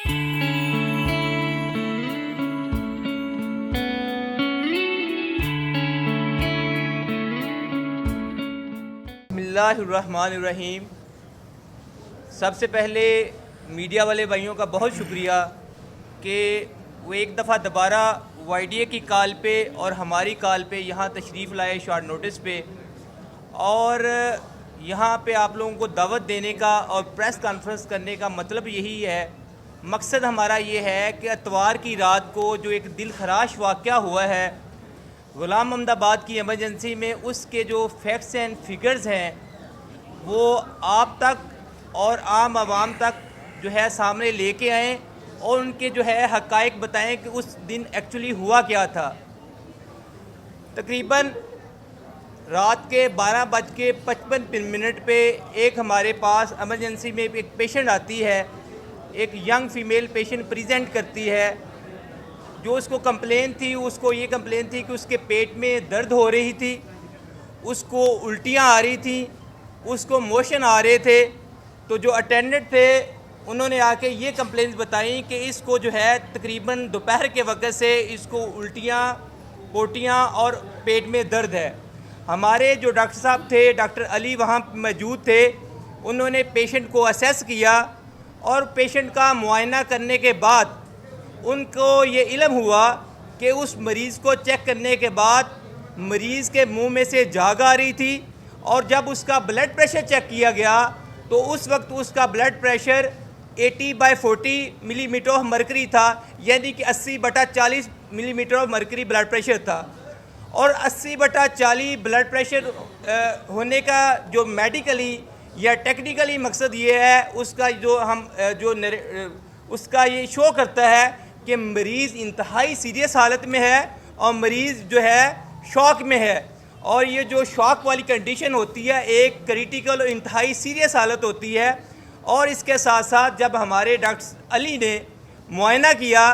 بسم اللہ الرحمن الرحیم۔ سب سے پہلے میڈیا والے بھائیوں کا بہت شکریہ کہ وہ ایک دفعہ دوبارہ وائی ڈی اے کی کال پہ اور ہماری کال پہ یہاں تشریف لائے شارٹ نوٹس پہ، اور یہاں پہ آپ لوگوں کو دعوت دینے کا اور پریس کانفرنس کرنے کا مطلب یہی ہے، مقصد ہمارا یہ ہے کہ اتوار کی رات کو جو ایک دل خراش واقعہ ہوا ہے غلام محمد آباد کی ایمرجنسی میں، اس کے جو فیکٹس اینڈ فگرز ہیں وہ آپ تک اور عام عوام تک جو ہے سامنے لے کے آئیں اور ان کے جو ہے حقائق بتائیں کہ اس دن ایکچولی ہوا کیا تھا۔ تقریباً رات کے 12:55 پہ ایک ہمارے پاس ایمرجنسی میں ایک پیشنٹ آتی ہے، ایک ینگ فیمیل پیشنٹ پریزنٹ کرتی ہے۔ جو اس کو کمپلین تھی، اس کو یہ کمپلین تھی کہ اس کے پیٹ میں درد ہو رہی تھی، اس کو الٹیاں آ رہی تھیں، اس کو موشن آ رہے تھے۔ تو جو اٹینڈنٹ تھے انہوں نے آ کے یہ کمپلینز بتائیں کہ اس کو جو ہے تقریباً دوپہر کے وقت سے اس کو الٹیاں، پوٹیاں اور پیٹ میں درد ہے۔ ہمارے جو ڈاکٹر صاحب تھے، ڈاکٹر علی وہاں موجود تھے، انہوں نے پیشنٹ کو اسیس کیا اور پیشنٹ کا معائنہ کرنے کے بعد ان کو یہ علم ہوا کہ اس مریض کو چیک کرنے کے بعد مریض کے منہ میں سے جھاگ آ رہی تھی، اور جب اس کا بلڈ پریشر چیک کیا گیا تو اس وقت اس کا blood pressure 80/40 millimetre of mercury تھا، یعنی کہ 80/40 millimetre of mercury blood pressure تھا۔ اور 80/40 بلڈ پریشر ہونے کا جو میڈیکلی یا ٹیکنیکلی مقصد یہ ہے، اس کا اس کا یہ شو کرتا ہے کہ مریض انتہائی سیریس حالت میں ہے اور مریض جو ہے شوق میں ہے، اور یہ جو شوق والی کنڈیشن ہوتی ہے ایک کریٹیکل اور انتہائی سیریس حالت ہوتی ہے۔ اور اس کے ساتھ ساتھ جب ہمارے ڈاکٹر علی نے معائنہ کیا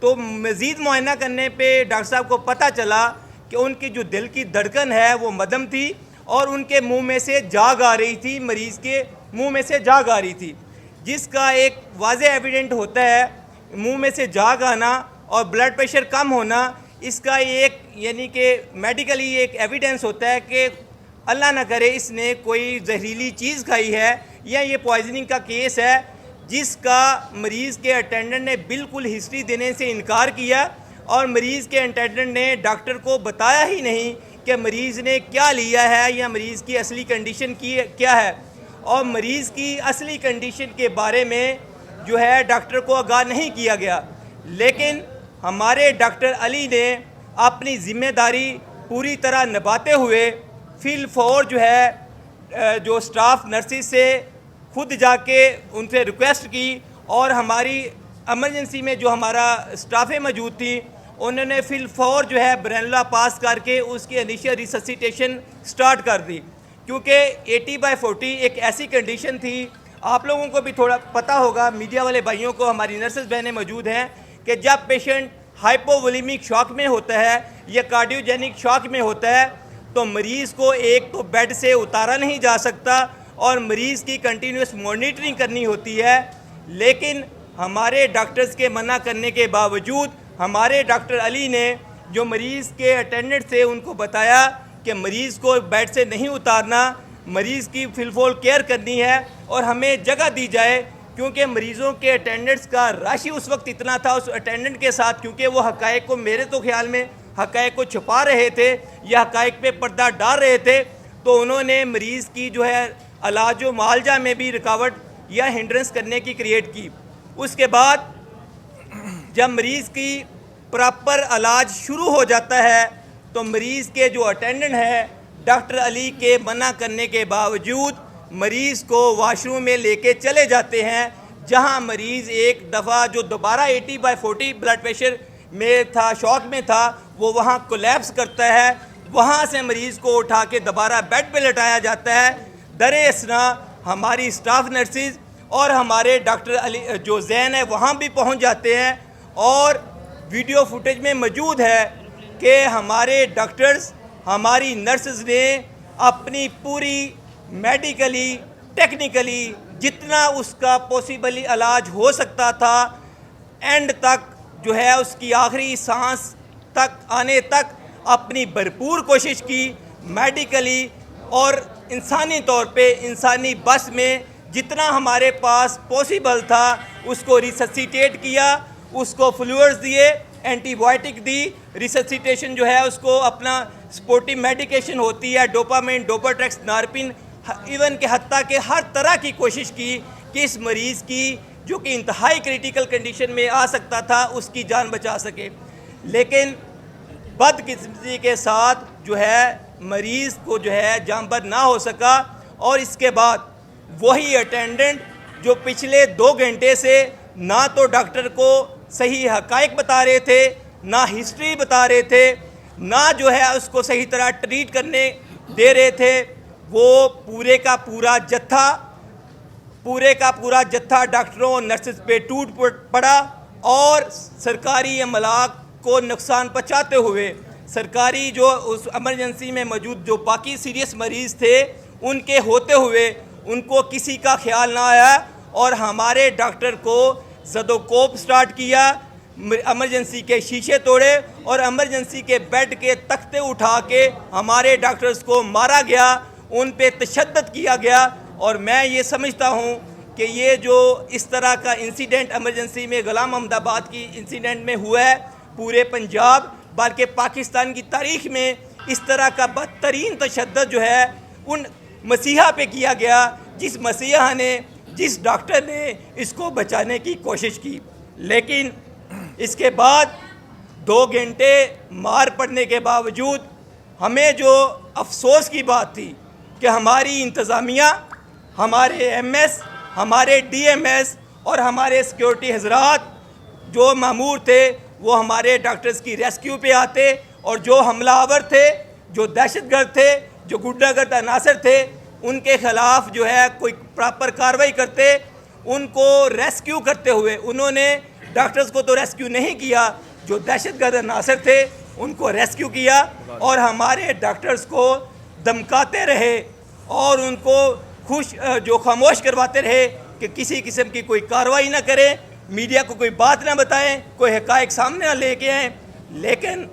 تو مزید معائنہ کرنے پہ ڈاکٹر صاحب کو پتہ چلا کہ ان کی جو دل کی دھڑکن ہے وہ مدھم تھی اور ان کے منہ میں سے جھاگ آ رہی تھی، مریض کے منہ میں سے جھاگ آ رہی تھی، جس کا ایک واضح ایویڈنٹ ہوتا ہے منہ میں سے جھاگ آنا اور بلڈ پریشر کم ہونا۔ اس کا ایک یعنی کہ میڈیکلی ایک ایویڈنس ہوتا ہے کہ اللہ نہ کرے اس نے کوئی زہریلی چیز کھائی ہے یا یہ پوائزننگ کا کیس ہے، جس کا مریض کے اٹینڈنٹ نے بالکل ہسٹری دینے سے انکار کیا، اور مریض کے اٹینڈنٹ نے ڈاکٹر کو بتایا ہی نہیں کہ مریض نے کیا لیا ہے یا مریض کی اصلی کنڈیشن کیا ہے، اور مریض کی اصلی کنڈیشن کے بارے میں جو ہے ڈاکٹر کو آگاہ نہیں کیا گیا۔ لیکن ہمارے ڈاکٹر علی نے اپنی ذمہ داری پوری طرح نبھاتے ہوئے فیلڈ فور جو ہے جو سٹاف نرسز سے خود جا کے ان سے ریکویسٹ کی، اور ہماری ایمرجنسی میں جو ہمارا سٹافیں موجود تھی انہوں نے فیلڈ فور جو ہے برینولا پاس کر کے اس کی انیشیل ریسسیٹیشن سٹارٹ کر دی، کیونکہ 80/40 ایک ایسی کنڈیشن تھی، آپ لوگوں کو بھی تھوڑا پتہ ہوگا، میڈیا والے بھائیوں کو، ہماری نرسز بہنیں موجود ہیں، کہ جب پیشنٹ ہائپوولیمک شاک میں ہوتا ہے یا کارڈیوجینک شاک میں ہوتا ہے تو مریض کو ایک تو بیڈ سے اتارا نہیں جا سکتا اور مریض کی کنٹینیوس مانیٹرنگ کرنی ہوتی ہے۔ لیکن ہمارے ڈاکٹرز کے منع کرنے کے باوجود ہمارے ڈاکٹر علی نے جو مریض کے اٹینڈنٹ سے ان کو بتایا کہ مریض کو بیڈ سے نہیں اتارنا، مریض کی فل فول کیئر کرنی ہے اور ہمیں جگہ دی جائے، کیونکہ مریضوں کے اٹینڈنٹس کا رش ہی اس وقت اتنا تھا اس اٹینڈنٹ کے ساتھ، کیونکہ وہ حقائق کو، میرے تو خیال میں حقائق کو چھپا رہے تھے یا حقائق پہ پردہ ڈال رہے تھے، تو انہوں نے مریض کی جو ہے علاج و معالجہ میں بھی رکاوٹ یا ہنڈرنس کرنے کی کریٹ کی۔ اس کے بعد جب مریض کی پراپر علاج شروع ہو جاتا ہے تو مریض کے جو اٹینڈنٹ ہے ڈاکٹر علی کے منع کرنے کے باوجود مریض کو واش روم میں لے کے چلے جاتے ہیں، جہاں مریض ایک دفعہ جو دوبارہ 80/40 بلڈ پریشر میں تھا، شوق میں تھا، وہ وہاں کولیپس کرتا ہے، وہاں سے مریض کو اٹھا کے دوبارہ بیڈ پہ لٹایا جاتا ہے۔ در اثنا ہماری سٹاف نرسز اور ہمارے ڈاکٹر علی جو زین ہے وہاں بھی پہنچ جاتے ہیں، اور ویڈیو فوٹیج میں موجود ہے کہ ہمارے ڈاکٹرز، ہماری نرسز نے اپنی پوری میڈیکلی ٹیکنیکلی جتنا اس کا پاسبلی علاج ہو سکتا تھا اینڈ تک جو ہے اس کی آخری سانس تک آنے تک اپنی بھرپور کوشش کی، میڈیکلی اور انسانی طور پہ انسانی بس میں جتنا ہمارے پاس پاسبل تھا اس کو ریسسیٹیٹ کیا، اس کو فلوئڈز دیے، اینٹی بائیوٹک دی، ریسسیٹیشن جو ہے اس کو اپنا سپورٹیو میڈیکیشن ہوتی ہے، ڈوپامین، ڈوپاٹریکس، نارپن، ایون کہ حتیٰ کہ ہر طرح کی کوشش کی کہ اس مریض کی جو کہ انتہائی کریٹیکل کنڈیشن میں آ سکتا تھا اس کی جان بچا سکے، لیکن بدقسمتی کے ساتھ جو ہے مریض کو جو ہے جاں بحق نہ ہو سکا۔ اور اس کے بعد وہی اٹینڈنٹ جو پچھلے 2 گھنٹے سے نہ تو ڈاکٹر کو صحیح حقائق بتا رہے تھے، نہ ہسٹری بتا رہے تھے، نہ جو ہے اس کو صحیح طرح ٹریٹ کرنے دے رہے تھے، وہ پورے کا پورا جتھا ڈاکٹروں اور نرسز پہ ٹوٹ پڑا اور سرکاری عملہ کو نقصان پہنچاتے ہوئے سرکاری جو اس ایمرجنسی میں موجود جو باقی سیریس مریض تھے ان کے ہوتے ہوئے ان کو کسی کا خیال نہ آیا اور ہمارے ڈاکٹر کو زد و کوب سٹارٹ کیا، ایمرجنسی کے شیشے توڑے اور ایمرجنسی کے بیڈ کے تختے اٹھا کے ہمارے ڈاکٹرز کو مارا گیا، ان پہ تشدد کیا گیا۔ اور میں یہ سمجھتا ہوں کہ یہ جو اس طرح کا انسیڈنٹ ایمرجنسی میں غلام محمد آباد کی انسیڈنٹ میں ہوا ہے پورے پنجاب بلکہ پاکستان کی تاریخ میں اس طرح کا بدترین تشدد جو ہے ان مسیحا پہ کیا گیا، جس مسیحا نے، جس ڈاکٹر نے اس کو بچانے کی کوشش کی، لیکن اس کے بعد 2 گھنٹے مار پڑنے کے باوجود ہمیں جو افسوس کی بات تھی کہ ہماری انتظامیہ، ہمارے ایم ایس، ہمارے ڈی ایم ایس اور ہمارے سیکیورٹی حضرات جو مامور تھے وہ ہمارے ڈاکٹرز کی ریسکیو پہ آتے اور جو حملہ آور تھے، جو دہشت گرد تھے، جو غنڈہ گرد عناصر تھے ان کے خلاف جو ہے کوئی پراپر کارروائی کرتے، ان کو ریسکیو کرتے ہوئے انہوں نے ڈاکٹرز کو تو ریسکیو نہیں کیا، جو دہشت گرد عناصر تھے ان کو ریسکیو کیا اور ہمارے ڈاکٹرز کو دمکاتے رہے اور ان کو خاموش کرواتے رہے کہ کسی قسم کی کوئی کارروائی نہ کریں، میڈیا کو کوئی بات نہ بتائیں، کوئی حقائق سامنے نہ لے کے آئیں۔ لیکن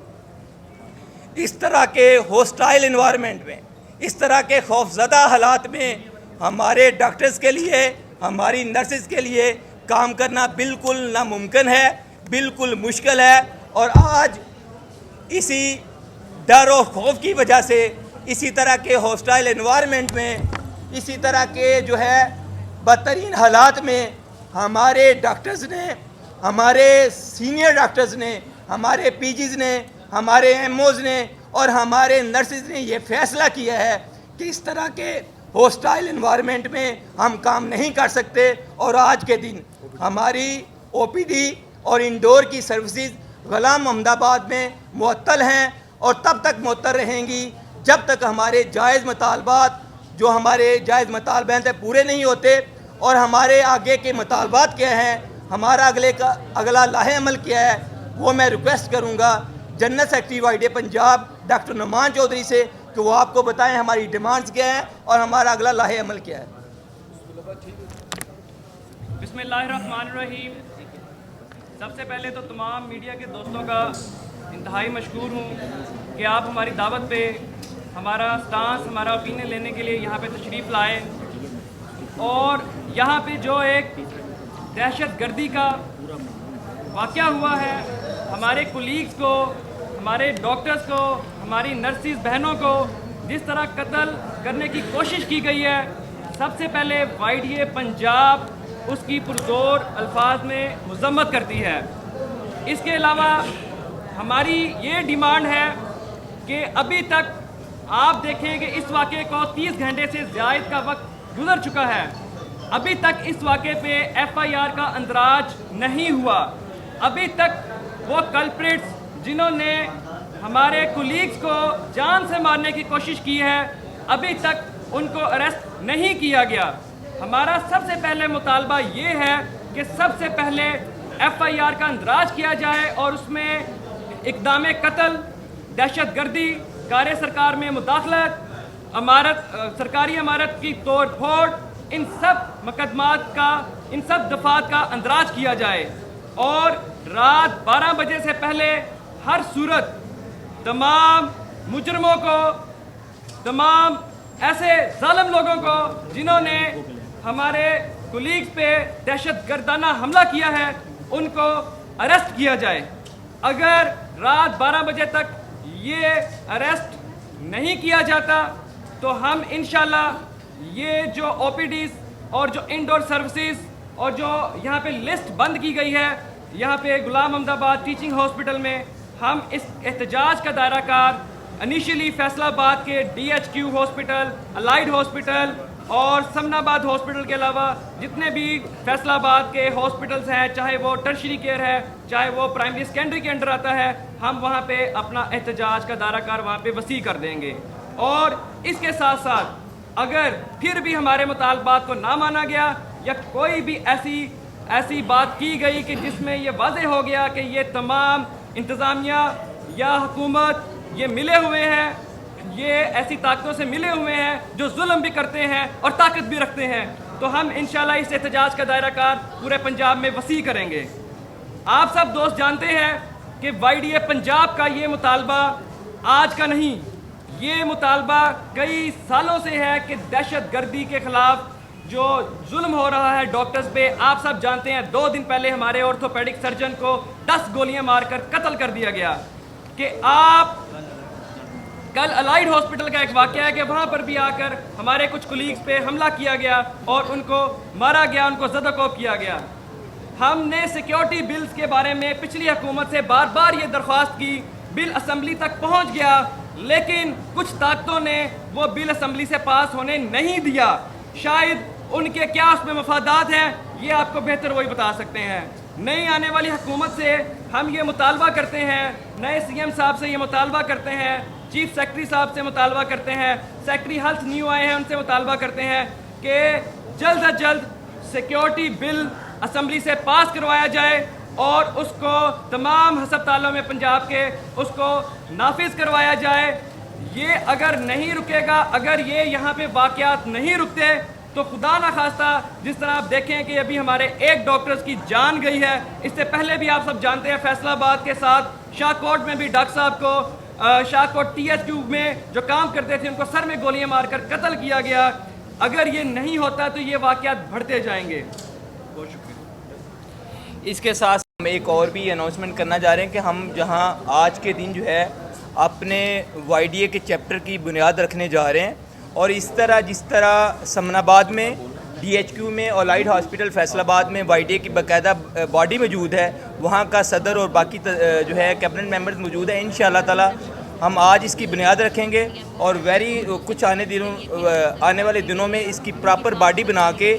اس طرح کے ہوسٹائل انوائرمنٹ میں، اس طرح کے خوفزدہ حالات میں ہمارے ڈاکٹرز کے لیے، ہماری نرسز کے لیے کام کرنا بالکل ناممکن ہے، بالکل مشکل ہے۔ اور آج اسی ڈر و خوف کی وجہ سے، اسی طرح کے ہوسٹائل انوائرمنٹ میں، اسی طرح کے جو ہے بدترین حالات میں ہمارے ڈاکٹرز نے، ہمارے سینئر ڈاکٹرز نے، ہمارے پی جیز نے، ہمارے ایم اوز نے اور ہمارے نرسز نے یہ فیصلہ کیا ہے کہ اس طرح کے ہوسٹائل انوائرمنٹ میں ہم کام نہیں کر سکتے اور آج کے دن ہماری او پی ڈی اور انڈور کی سروسز غلام محمد آباد میں معطل ہیں اور تب تک معطل رہیں گی جب تک ہمارے جائز مطالبات، جو ہمارے جائز مطالبات ہیں، پورے نہیں ہوتے۔ اور ہمارے آگے کے مطالبات کیا ہیں، ہمارا اگلا لاہے عمل کیا ہے، وہ میں ریکویسٹ کروں گا general secretary Y D Punjab doctor Noman Chaudhry سے کہ وہ آپ کو بتائیں ہماری ڈیمانڈز کیا ہیں اور ہمارا اگلا لاہے عمل کیا ہے۔ بسم اللہ الرحمن الرحیم۔ سب سے پہلے تو تمام میڈیا کے دوستوں کا انتہائی مشکور ہوں کہ آپ ہماری دعوت پہ ہمارا سٹانس، ہمارا اوپینین لینے کے لیے یہاں پہ تشریف لائے اور یہاں پہ جو ایک دہشت گردی کا واقعہ ہوا ہے، ہمارے کولیگز کو، ہمارے ڈاکٹرز کو، ہماری نرسز بہنوں کو جس طرح قتل کرنے کی کوشش کی گئی ہے، سب سے پہلے وائی ڈی اے پنجاب اس کی پرزور الفاظ میں مذمت کرتی ہے۔ اس کے علاوہ ہماری یہ ڈیمانڈ ہے کہ ابھی تک آپ دیکھیں کہ اس واقعے کو 30 گھنٹے سے زائد کا وقت گزر چکا ہے، ابھی تک اس واقعے پہ ایف آئی آر کا اندراج نہیں ہوا، ابھی تک وہ کلپریٹس جنہوں نے ہمارے کولیگز کو جان سے مارنے کی کوشش کی ہے ابھی تک ان کو اریسٹ نہیں کیا گیا۔ ہمارا سب سے پہلے مطالبہ یہ ہے کہ سب سے پہلے ایف آئی آر کا اندراج کیا جائے اور اس میں اقدام قتل، دہشت گردی، کار سرکار میں مداخلت، سرکاری عمارت کی توڑ پھوڑ، ان سب مقدمات کا، ان سب دفعات کا اندراج کیا جائے۔ اور رات 12 بجے سے پہلے ہر صورت تمام مجرموں کو، تمام ایسے ظالم لوگوں کو جنہوں نے ہمارے کولیگز پہ دہشت گردانہ حملہ کیا ہے ان کو اریسٹ کیا جائے۔ اگر رات 12 بجے تک یہ اریسٹ نہیں کیا جاتا تو ہم انشاءاللہ یہ جو او پی ڈیز اور جو انڈور سروسز اور جو یہاں پہ لسٹ بند کی گئی ہے یہاں پہ غلام محمد آباد ٹیچنگ ہاسپٹل میں، ہم اس احتجاج کا دائرہ کار انیشلی فیصل آباد کے D H Q hospital, allied hospital اور سمن آباد ہاسپٹل کے علاوہ جتنے بھی فیصل آباد کے ہاسپٹلز ہیں، چاہے وہ ٹرشری کیئر ہے، چاہے وہ پرائمری سیکنڈری کے انڈر آتا ہے، ہم وہاں پہ اپنا احتجاج کا دائرہ کار وہاں پہ وسیع کر دیں گے۔ اور اس کے ساتھ ساتھ اگر پھر بھی ہمارے مطالبات کو نہ مانا گیا یا کوئی بھی ایسی بات کی گئی کہ جس میں یہ واضح ہو گیا کہ یہ تمام انتظامیہ یا حکومت یہ ملے ہوئے ہیں، یہ ایسی طاقتوں سے ملے ہوئے ہیں جو ظلم بھی کرتے ہیں اور طاقت بھی رکھتے ہیں، تو ہم انشاءاللہ اس احتجاج کا دائرہ کار پورے پنجاب میں وسیع کریں گے۔ آپ سب دوست جانتے ہیں کہ وائی ڈی اے پنجاب کا یہ مطالبہ آج کا نہیں، یہ مطالبہ کئی سالوں سے ہے کہ دہشت گردی کے خلاف جو ظلم ہو رہا ہے ڈاکٹرز پہ، آپ سب جانتے ہیں 2 دن پہلے ہمارے آرتھوپیڈک سرجن کو 10 گولیاں مار کر قتل کر دیا گیا۔ کہ آپ کل الائیڈ ہاسپٹل کا ایک واقعہ ہے کہ وہاں پر بھی آ کر ہمارے کچھ کولیگز پہ حملہ کیا گیا اور ان کو مارا گیا، ان کو زد و کوب کیا گیا۔ ہم نے سیکیورٹی بلز کے بارے میں پچھلی حکومت سے بار بار یہ درخواست کی، بل اسمبلی تک پہنچ گیا لیکن کچھ طاقتوں نے وہ بل اسمبلی سے پاس ہونے نہیں دیا۔ شاید ان کے کیا اس میں مفادات ہیں، یہ آپ کو بہتر وہی بتا سکتے ہیں۔ نئی آنے والی حکومت سے ہم یہ مطالبہ کرتے ہیں، نئے سی ایم صاحب سے یہ مطالبہ کرتے ہیں، چیف سیکرٹری صاحب سے مطالبہ کرتے ہیں، سیکرٹری ہیلتھ نیو آئے ہیں ان سے مطالبہ کرتے ہیں کہ جلد از جلد سیکیورٹی بل اسمبلی سے پاس کروایا جائے اور اس کو تمام ہسپتالوں میں پنجاب کے اس کو نافذ کروایا جائے۔ یہ اگر نہیں رکے گا، اگر یہ یہاں پہ واقعات نہیں رکتے تو خدا نخواستہ جس طرح آپ دیکھیں کہ ابھی ہمارے ایک ڈاکٹرز کی جان گئی ہے، اس سے پہلے بھی آپ سب جانتے ہیں فیصل آباد کے ساتھ شاہ کوٹ میں بھی ڈاکٹر صاحب کو شاہ کوٹ ٹی ایچ کیو میں جو کام کرتے تھے ان کو سر میں گولیاں مار کر قتل کیا گیا۔ اگر یہ نہیں ہوتا تو یہ واقعات بڑھتے جائیں گے۔ بہت شکریہ۔ اس کے ساتھ ہم ایک اور بھی اناؤنسمنٹ کرنا چاہ رہے ہیں کہ ہم جہاں آج کے دن جو ہے اپنے وائی ڈی اے کے چیپٹر کی بنیاد رکھنے جا رہے ہیں، اور اس طرح جس طرح سمن آباد میں ڈی ایچ کیو میں اور الائیڈ ہاسپٹل فیصل آباد میں وائی ڈی اے کی باقاعدہ باڈی موجود ہے، وہاں کا صدر اور باقی جو ہے کیبنٹ ممبرز موجود ہیں، انشاءاللہ تعالی ہم آج اس کی بنیاد رکھیں گے اور کچھ آنے والے دنوں میں اس کی پراپر باڈی بنا کے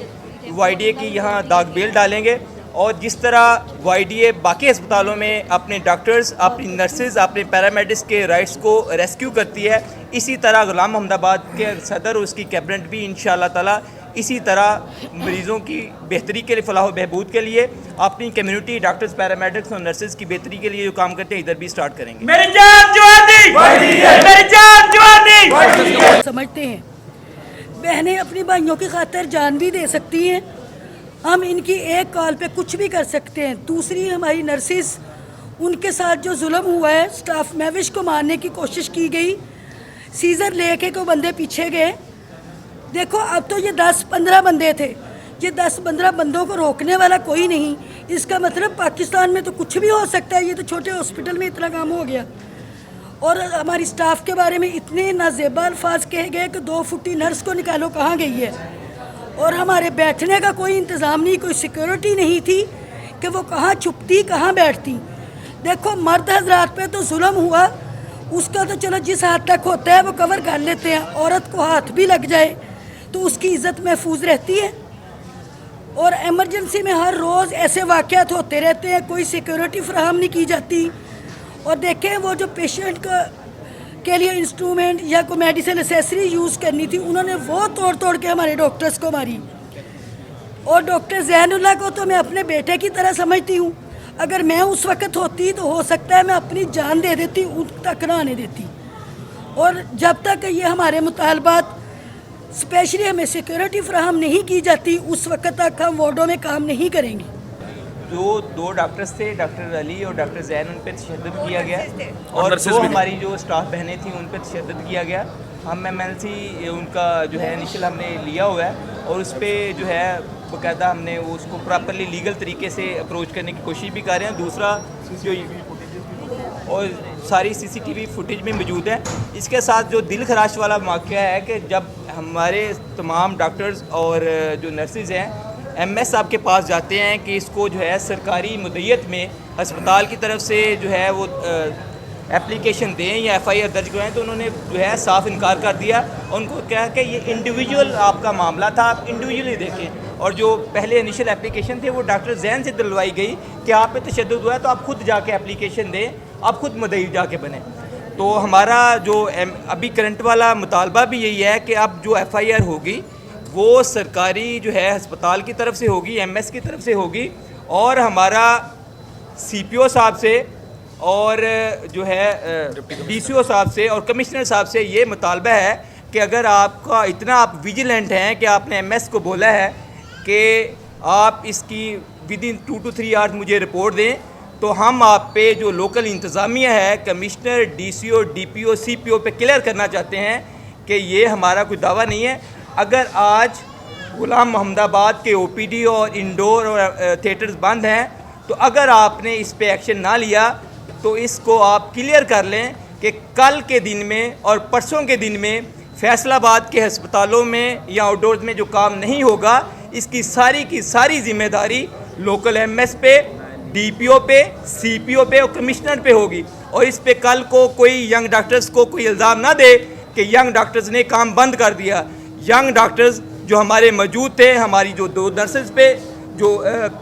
وائی ڈی اے کی یہاں داغ بیل ڈالیں گے۔ اور جس طرح وائی ڈی اے باقی اسپتالوں میں اپنے ڈاکٹرز، اپنی نرسز، اپنے پیرامیڈکس کے رائٹس کو ریسکیو کرتی ہے، اسی طرح غلام محمد آباد کے صدر اور اس کی کیبنٹ بھی انشاءاللہ تعالی اسی طرح مریضوں کی بہتری کے لیے، فلاح و بہبود کے لیے، اپنی کمیونٹی ڈاکٹرز، پیرامیڈکس اور نرسز کی بہتری کے لیے جو کام کرتے ہیں ادھر بھی سٹارٹ کریں گے۔ میری جان جوانی، میری جان جوانی سمجھتے ہیں بہنیں اپنی بھائیوں کی خاطر جان بھی دے سکتی ہیں، ہم ان کی ایک کال پہ کچھ بھی کر سکتے ہیں۔ دوسری ہماری نرسز، ان کے ساتھ جو ظلم ہوا ہے، سٹاف میوش کو مارنے کی کوشش کی گئی، سیزر لے کے کوئی بندے پیچھے گئے۔ دیکھو اب تو یہ 10-15 بندے تھے، یہ 10-15 بندوں کو روکنے والا کوئی نہیں، اس کا مطلب پاکستان میں تو کچھ بھی ہو سکتا ہے۔ یہ تو چھوٹے ہاسپٹل میں اتنا کام ہو گیا، اور ہماری سٹاف کے بارے میں اتنے نازیبا الفاظ کہے گئے کہ 2 فٹی نرس کو نکالو کہاں گئی ہے، اور ہمارے بیٹھنے کا کوئی انتظام نہیں، کوئی سیکیورٹی نہیں تھی کہ وہ کہاں چھپتی کہاں بیٹھتی۔ دیکھو مرد حضرات پہ تو ظلم ہوا، اس کا تو چلو جس حد تک ہوتا ہے وہ کور کر لیتے ہیں، عورت کو ہاتھ بھی لگ جائے تو اس کی عزت محفوظ رہتی ہے۔ اور ایمرجنسی میں ہر روز ایسے واقعات ہوتے رہتے ہیں، کوئی سیکیورٹی فراہم نہیں کی جاتی۔ اور دیکھیں وہ جو پیشنٹ کے لیے انسٹرومنٹ یا کوئی میڈیسن اسیسری یوز کرنی تھی، انہوں نے وہ توڑ کے ہمارے ڈاکٹرز کو ماری۔ اور ڈاکٹر زین اللہ کو تو میں اپنے بیٹے کی طرح سمجھتی ہوں، اگر میں اس وقت ہوتی تو ہو سکتا ہے میں اپنی جان دے دیتی، ان تک نہ آنے دیتی۔ اور جب تک یہ ہمارے مطالبات اسپیشلی ہمیں سیکیورٹی فراہم نہیں کی جاتی، اس وقت تک ہم وارڈوں میں کام نہیں کریں گے۔ جو 2 ڈاکٹرز تھے, ڈاکٹر علی اور ڈاکٹر زین, ان پہ تشدد کیا گیا, اور 2 ہماری جو اسٹاف بہنیں تھیں ان پہ تشدد کیا گیا. ہم MLC ان کا جو ہے انیشل ہم نے لیا ہوا ہے, اور اس پہ جو ہے باقاعدہ ہم نے اس کو پراپرلی لیگل طریقے سے اپروچ کرنے کی کوشش بھی کر رہے ہیں. دوسرا جو اور ساری CCTV فوٹیج میں موجود ہے. اس کے ساتھ جو دل خراش والا واقعہ ہے کہ جب ہمارے تمام ڈاکٹرز اور جو نرسز ہیں MS صاحب کے پاس جاتے ہیں کہ اس کو جو ہے سرکاری مدعیت میں ہسپتال کی طرف سے جو ہے وہ اپلیکیشن دیں یا FIR درج کرائیں, تو انہوں نے جو ہے صاف انکار کر دیا. ان کو کہا کہ یہ انڈیویجول آپ کا معاملہ تھا, آپ انڈیویجولی دیکھیں. اور جو پہلے انیشل اپلیکیشن تھے وہ ڈاکٹر زین سے دلوائی گئی کہ آپ پہ تشدد ہوا ہے تو آپ خود جا کے اپلیکیشن دیں, آپ خود مدعی جا کے بنیں. تو ہمارا جو ابھی کرنٹ والا مطالبہ بھی یہی ہے کہ اب جو FIR ہوگی وہ سرکاری جو ہے ہسپتال کی طرف سے ہوگی, MS کی طرف سے ہوگی, اور ہمارا CPO صاحب سے اور جو ہے DCO صاحب سے اور کمشنر صاحب سے یہ مطالبہ ہے کہ اگر آپ کا اتنا آپ ویجیلنٹ ہیں کہ آپ نے MS کو بولا ہے کہ آپ اس کی ودن 2 to 3 hours مجھے رپورٹ دیں, تو ہم آپ پہ جو لوکل انتظامیہ ہے کمشنر, DCO, DPO, CPO پہ کلیئر کرنا چاہتے ہیں کہ یہ ہمارا کوئی دعویٰ نہیں ہے. اگر آج غلام محمد آباد کے OPD اور انڈور اور تھیٹرز بند ہیں, تو اگر آپ نے اس پہ ایکشن نہ لیا تو اس کو آپ کلیئر کر لیں کہ کل کے دن میں اور پرسوں کے دن میں فیصل آباد کے ہسپتالوں میں یا آؤٹ ڈورز میں جو کام نہیں ہوگا, اس کی ساری ذمہ داری لوکل MS پہ, DPO پہ, CPO پہ اور کمشنر پہ ہوگی. اور اس پہ کل کو کوئی ینگ ڈاکٹرز کو کوئی الزام نہ دے کہ ینگ ڈاکٹرز نے کام بند کر دیا. ینگ ڈاکٹرز جو ہمارے موجود تھے, ہماری جو 2 نرسز پہ جو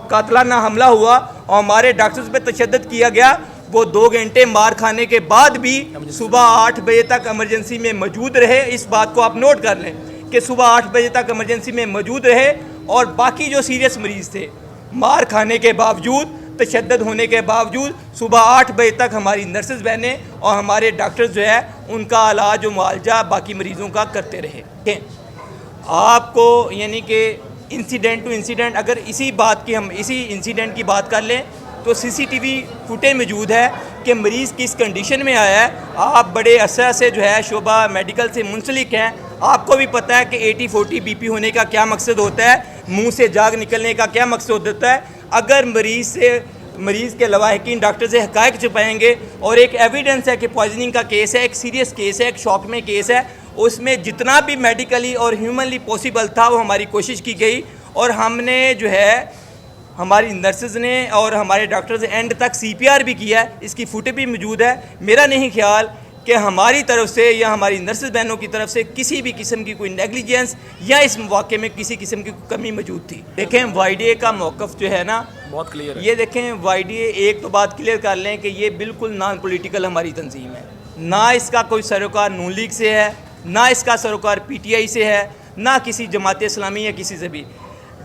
قاتلانہ حملہ ہوا اور ہمارے ڈاکٹرز پہ تشدد کیا گیا, وہ 2 گھنٹے مار کھانے کے بعد بھی صبح 8 بجے تک ایمرجنسی میں موجود رہے. اس بات کو آپ نوٹ کر لیں کہ صبح 8 بجے تک ایمرجنسی میں موجود رہے, اور باقی جو سیریس مریض تھے مار کھانے کے باوجود, تشدد ہونے کے باوجود صبح 8 بجے تک ہماری نرسز بہنیں اور ہمارے ڈاکٹرز جو ہے ان کا علاج و معالجہ باقی مریضوں کا کرتے رہے. آپ کو یعنی کہ انسیڈنٹ ٹو انسیڈنٹ اگر اسی انسیڈنٹ کی بات کر لیں تو CCTV فوٹیج موجود ہے کہ مریض کس کنڈیشن میں آیا ہے. آپ بڑے عرصہ سے جو ہے شعبہ میڈیکل سے منسلک ہیں, آپ کو بھی پتہ ہے کہ 80-40 BP ہونے کا کیا مقصد ہوتا ہے, منہ سے جاگ نکلنے کا کیا مقصد ہوتا ہے. اگر مریض کے لواحقین ڈاکٹر سے حقائق چھپائیں گے, اور ایک ایویڈنس ہے کہ پوائزننگ کا کیس ہے, ایک سیریس کیس ہے, ایک شوق میں کیس ہے, اس میں جتنا بھی میڈیکلی اور ہیومنلی پاسبل تھا وہ ہماری کوشش کی گئی, اور ہم نے جو ہے ہماری نرسز نے اور ہمارے ڈاکٹرز اینڈ تک CPR بھی کیا ہے. اس کی فوٹیج بھی موجود ہے. میرا نہیں خیال کہ ہماری طرف سے یا ہماری نرسز بہنوں کی طرف سے کسی بھی قسم کی کوئی نیگلیجنس یا اس واقعے میں کسی قسم کی کمی موجود تھی. دیکھیں YDA کا موقف جو ہے نا بہت کلیئر ہے. یہ دیکھیں YDA ایک تو بات کلیئر کر لیں کہ یہ بالکل نان پولیٹیکل ہماری تنظیم ہے. نہ اس کا کوئی سروکار نون لیگ سے ہے, نہ اس کا سروکار PTI سے ہے, نہ کسی جماعت اسلامی یا کسی سے بھی.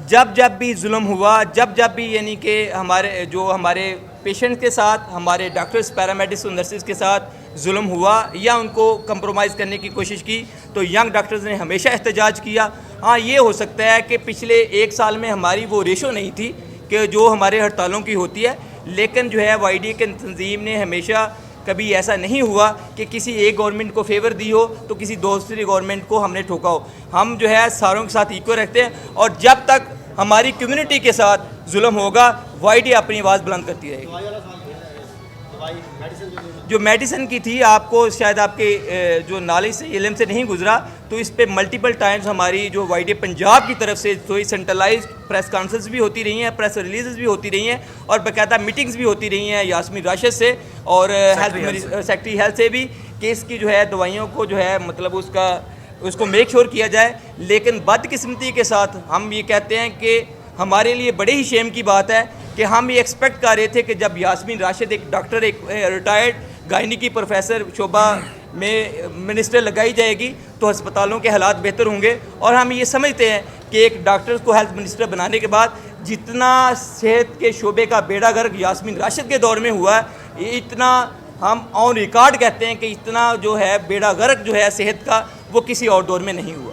جب بھی ظلم ہوا, جب بھی یعنی کہ ہمارے پیشنٹ کے ساتھ, ہمارے ڈاکٹرز, پیرامیڈکس اور نرسز کے ساتھ ظلم ہوا یا ان کو کمپرومائز کرنے کی کوشش کی, تو ینگ ڈاکٹرز نے ہمیشہ احتجاج کیا. ہاں یہ ہو سکتا ہے کہ پچھلے 1 سال میں ہماری وہ ریشو نہیں تھی کہ جو ہمارے ہڑتالوں کی ہوتی ہے, لیکن جو ہے YDA کے تنظیم نے ہمیشہ کبھی ایسا نہیں ہوا کہ کسی ایک گورنمنٹ کو فیور دی ہو تو کسی دوسری گورنمنٹ کو ہم نے ٹھوکا ہو. ہم جو ہے ساروں کے ساتھ ایکول رکھتے ہیں, اور جب تک ہماری کمیونٹی کے ساتھ ظلم ہوگا YDA اپنی آواز بلند کرتی رہے گی. جو میڈیسن کی تھی, آپ کو شاید آپ کے جو نالج سے علم سے نہیں گزرا, تو اس پہ ملٹیپل ٹائمز ہماری جو YDA پنجاب کی طرف سے کوئی سینٹرلائز پریس کانفرنس بھی ہوتی رہی ہیں, پریس ریلیزز بھی ہوتی رہی ہیں, اور باقاعدہ میٹنگز بھی ہوتی رہی ہیں یاسمین راشد سے اور سیکٹری ہیلتھ سے بھی, کہ اس کی جو ہے دوائیوں کو جو ہے مطلب اس کو میک شور کیا جائے. لیکن بدقسمتی کے ساتھ ہم یہ کہتے ہیں کہ ہمارے لیے بڑے ہی شیم کی بات ہے کہ ہم یہ ایکسپیکٹ کر رہے تھے کہ جب یاسمین راشد ایک ڈاکٹر, ایک ریٹائرڈ گائنیکی پروفیسر شعبہ میں منسٹر لگائی جائے گی تو ہسپتالوں کے حالات بہتر ہوں گے. اور ہم یہ سمجھتے ہیں کہ ایک ڈاکٹر کو ہیلتھ منسٹر بنانے کے بعد جتنا صحت کے شعبے کا بیڑا گرک یاسمین راشد کے دور میں ہوا ہے, اتنا ہم آن ریکارڈ کہتے ہیں کہ اتنا جو ہے بیڑا غرق جو ہے صحت کا وہ کسی اور دور میں نہیں ہوا.